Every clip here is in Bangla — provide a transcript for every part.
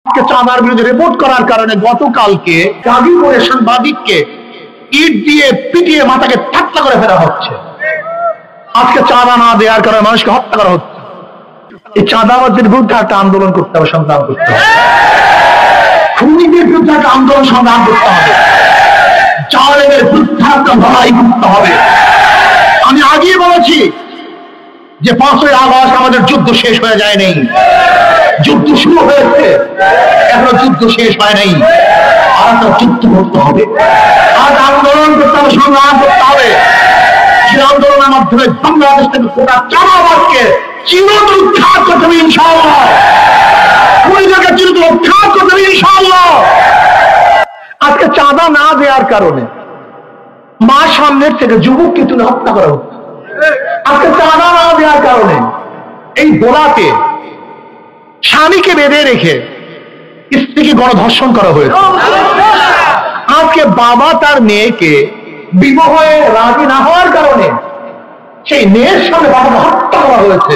চাঁদার বিরুদ্ধে রিপোর্ট করার কারণে গতকালকে গাজীপুরে সাংবাদিককে ইট দিয়ে পিটিয়ে মাথাকে ঠাট্টা করে ফেলা হচ্ছে। আজকে চাঁদা না দেওয়ার কারণে মানুষকে হত্যা করা হচ্ছে। এই চাঁদাবাজের বিরুদ্ধে একটা আন্দোলন করতে হবে, সংগ্রাম করতে হবে। খুনিদের বিরুদ্ধে একটা আন্দোলন সংগ্রাম করতে হবে। জালেমের বিরুদ্ধে একটা লড়াই করতে হবে। আমি আগেই বলেছি যে 5ই আগস্ট আমাদের যুদ্ধ শেষ হয়ে যায় নাই, যুদ্ধ শুরু হয়েছে, এখনো যুদ্ধ শেষ হয় নাই। আর একটা যুদ্ধ করতে হবে, আর আন্দোলন করতে হবে, সংগ্রাম করতে হবে। যে আন্দোলনের মাধ্যমে বাংলাদেশ থেকে গোটা চাঁদাবাজকে চিরতরে উৎখাত করতে হবে ইনশাআল্লাহ। খুনিদেরকে চিরতরে উৎখাত করতে হবে ইনশাআল্লাহ। আজকে চাঁদা না দেওয়ার কারণে মা সামনের থেকে যুবককে তুলে হত্যা করা হচ্ছে। আজকে চাঁদা না দেওয়ার কারণে এই দোলাতে স্বামীকে বেঁধে রেখে স্ত্রীকে গণধর্ষণ করা হয়েছে। আজকে বাবা তার মেয়েকে বিবাহে রাজি না হওয়ার কারণে সেই মেয়ের সামনে বাবাকে হত্যা করা হয়েছে।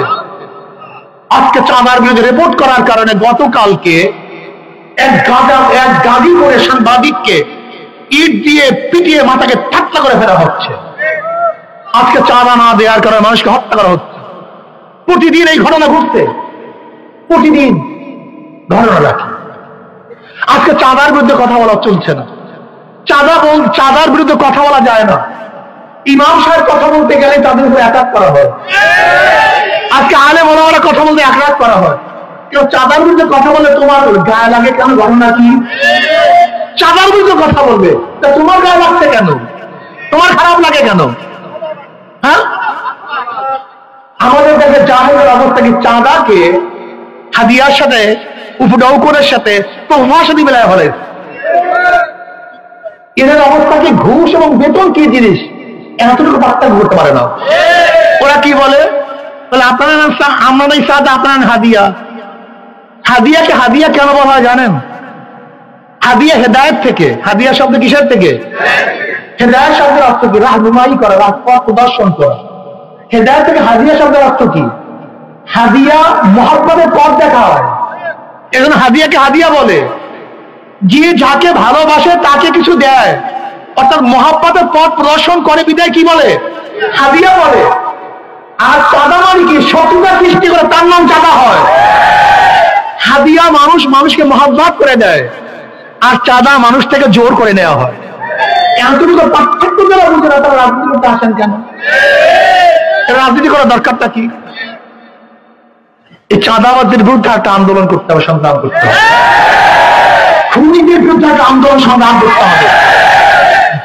আজকে চাঁদার বিরুদ্ধে রিপোর্ট করার কারণে গতকালকে এক গাজীপুরে সাংবাদিককে ইট দিয়ে পিটিয়ে মাথাকে ঠাট্টা করে ফেলা হচ্ছে। আজকে চাঁদা না দেওয়ার কারণে মানুষকে হত্যা করা হচ্ছে। প্রতিদিন এই ঘটনা ঘটছে, প্রতিদিন ঘটনা রাখি। আজকে চাঁদার বিরুদ্ধে কথা বলা চলছে না। চাঁদার বিরুদ্ধে কথা বলা যায় না। ইমাম সাহেব কথা বলতে গেলে তাদের উপর অ্যাটাক করা হয়। আজকে আলেম ওলামারা কথা বলতে অ্যাটাক করা হয়। কেউ চাঁদার বিরুদ্ধে কথা বলে তোমার গায়ে লাগে কেন? ঘটনা কি? চাঁদার বিরুদ্ধে কথা বলবে, তা তোমার গায়ে লাগছে কেন? তোমার খারাপ লাগে কেন? হ্যাঁ, আমাদের কাছে জাহেলের অবস্থা কি? চাঁদাকে হাদিয়ার সাথে, উপডৌকনের সাথে, তোহফার সাথে মেলায় ফেলে। এদের অবস্থা কি? ঘুষ এবং বেতন কি জিনিস এতটুকু পার্থক্য করতে পারে না। ওরা কি বলে? আপনারা আমরা নাই চাঁদা, আপনার হাদিয়া। হাদিয়াকে হাদিয়া কেন বলা হয় জানেন? হাদিয়া হেদায়েত থেকে। হাদিয়া শব্দ কিসের থেকে? হেদায়েত শব্দের অর্থ কি? রাহনুমাই করা, রাজপথ প্রদর্শন করা। হেদায়েত থেকে হাদিয়া শব্দের অর্থ কি? হাদিয়া মহব্বতের পথ দেখা হয়, এজন্য হাদিয়াকে হাদিয়া বলে। যে যাকে ভালোবাসে তাকে কিছু দেয়, অর্থাৎ মহব্বতের পথ প্রদর্শন করে বিদায় কি বলে? হাদিয়া বলে। আর চাঁদা মানে কি? শত্রুতা সৃষ্টি করে, তার নাম চাঁদা হয়। হাদিয়া মানুষকে মহব্বত করে দেয়, আর চাঁদা মানুষ থেকে জোর করে নেওয়া হয়। এতটুকু পার্থক্য যারা বুঝে না তারা রাজনীতি করতে আসেন কেন? রাজনীতি করার দরকারটা কি? এই চাঁদাবাজের বিরুদ্ধে একটা আন্দোলন করতে হবে, সংগ্রাম করতে হবে। খুনিদের বিরুদ্ধে একটা আন্দোলন সংগ্রাম করতে হবে।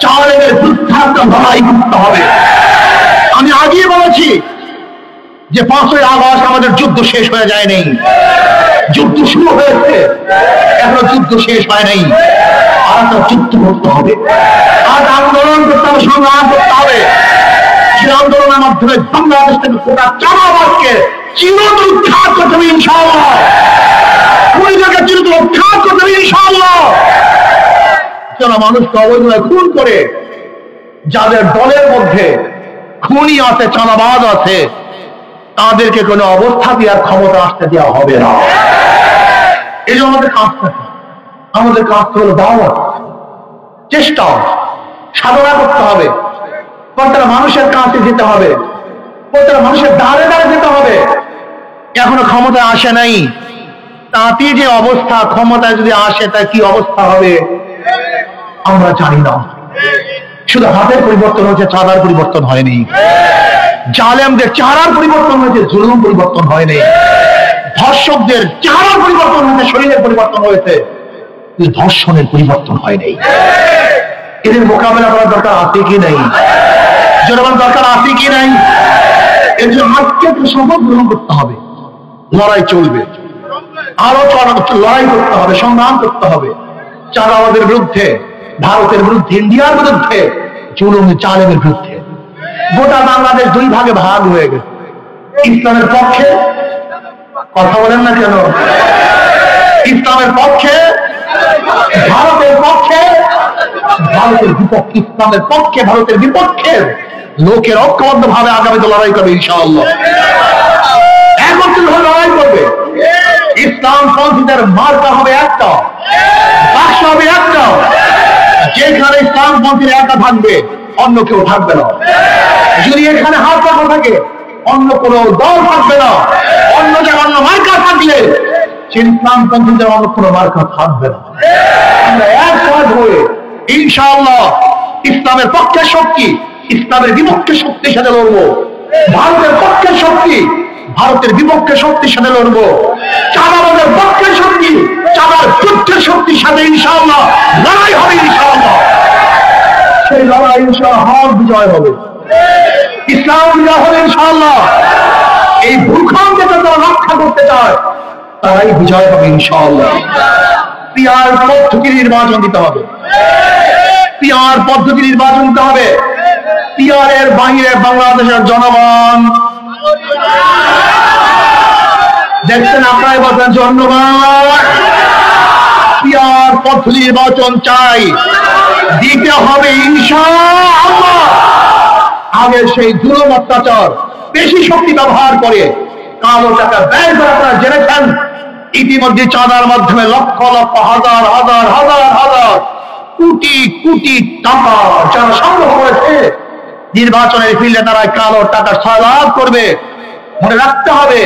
জালেমের বিরুদ্ধে একটা লড়াই করতে হবে। আমি আগেই বলেছি যে 5ই আগস্ট আমাদের যুদ্ধ শেষ হয়ে যায় নাই, যুদ্ধ শুরু হয়েছে, এখনো যুদ্ধ শেষ হয় নাই। আর একটা যুদ্ধ করতে হবে, আর আন্দোলন করতে হবে, সংগ্রাম করতে হবে। যে আন্দোলনের মাধ্যমে বাংলাদেশ থেকে গোটা চাঁদাবাজকে চিরতরে উৎখাত করতে হবে ইনশাআল্লাহ। খুনিদেরকে চিরতরে উৎখাত করতে হবে ইনশাআল্লাহ। যারা মানুষকে অবৈধভাবে খুন করে, যাদের দলের মধ্যে খুনি আছে, চাঁদাবাজ আছে, তাদেরকে কোনো অবস্থাতেই আর ক্ষমতা আসতে দেওয়া হবে না। এই জন্য আমাদের কাজটা হলো দাওয়াত, চেষ্টা, সাধনা করতে হবে। প্রত্যেকটা মানুষের কাছে যেতে হবে, প্রত্যেকটা মানুষের দ্বারে দ্বারে যেতে হবে। এখনো ক্ষমতা আসে নাই, তাতে যে অবস্থা, ক্ষমতায় যদি আসে তার কি অবস্থা হবে আমরা জানি না। শুধু হাতের পরিবর্তন হয়েছে, চাঁদার পরিবর্তন হয়নি। জালেমদের চেহারার পরিবর্তন হয়েছে, জুলুম পরিবর্তন হয়নি। ধর্ষকদের চেহারার পরিবর্তন হয়েছে, শরীরের পরিবর্তন হয়েছে, ধর্ষণের পরিবর্তন হয়নি। এদের মোকাবেলা করার দরকার আছে কি নাই? জনগণ দরকার আছে কি নাই? এর জন্য আজকে শপথ গ্রহণ করতে হবে। লড়াই চলবে, আরো লড়াই করতে হবে, সংগ্রাম করতে হবে। চাঁদাবাজের বিরুদ্ধে, ভারতের বিরুদ্ধে, ইন্ডিয়ার বিরুদ্ধে, জুলুম জালেমের বিরুদ্ধে। গোটা বাংলাদেশ দুই ভাগে ভাগ হয়ে গেছে। ইসলামের পক্ষে, কথা বলেন না কেন? ইসলামের পক্ষে, ভারতের পক্ষে, ভারতের বিপক্ষে। ইসলামের পক্ষে, ভারতের বিপক্ষের লোকের ঐক্যবদ্ধ ভাবে আগামীতে লড়াই করবে ইনশাআল্লাহ। একত্রিত ভাবে লড়াই করবে। ইসলাম পন্থীদের মার্কা হবে একটা। যেখানে ইসলামপন্থীরা একা থাকবে অন্য কেউ থাকবে না। যদি এখানে হাত রাখা থাকে অন্য কোন দল থাকবে না। অন্য জায়গায় অন্য মার্কা থাকলে সেই ইসলামপন্থীদের অন্য কোন মার্কা থাকবে না। আমরা একসাথ হয়ে ইনশাআল্লাহ ইসলামের পক্ষে শক্তি ইসলামের বিপক্ষে শক্তির সাথে লড়বো। ভারতের পক্ষে শক্তি ভারতের বিপক্ষে শক্তির সাথে লড়বো। চাঁদাবাদের পক্ষে শক্তি চাঁদার যুদ্ধের শক্তির সাথে ইনশাআল্লাহ লড়াই হবে। ইনশাআল্লাহ সেই লড়াই ইনশাআল্লাহ হক বিজয় হবে, ইসলাম বিজয় হবে ইনশাআল্লাহ। এই ভূখণ্ডকে যারা রক্ষা করতে চায় তারাই বিজয় হবে ইনশাআল্লাহ। পিয়ার পদ্ধতি নির্বাচন দিতে হবে, পিয়ার পদ্ধতি নির্বাচন দিতে হবে। পিয়ারের বাহিরে বাংলাদেশের জনগণ দেখছেন, আপনারাই বলছেন জনগণ পিয়ার পদ্ধতি নির্বাচন চাই, দিতে হবে ইনশাআল্লাহ। আগে সেই জুলুম অত্যাচার বেশি শক্তি ব্যবহার করে কালো টাকা ব্যয় করে আপনারা জেনেছেন। ইতিমধ্যে চাঁদার মাধ্যমে লক্ষ লক্ষ হাজার হাজার হাজার হাজার কোটি কোটি টাকা যারা সংগ্রহ করেছে নির্বাচনের ফিল্ডে তারা কালো টাকা সয়লাভ করবে। মনে রাখতে হবে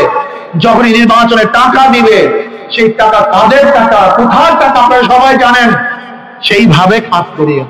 যখনই নির্বাচনে টাকা দিবে সেই টাকা তাদের টাকা, কোথার টাকা আপনারা সবাই জানেন, সেইভাবে খাত করিয়ে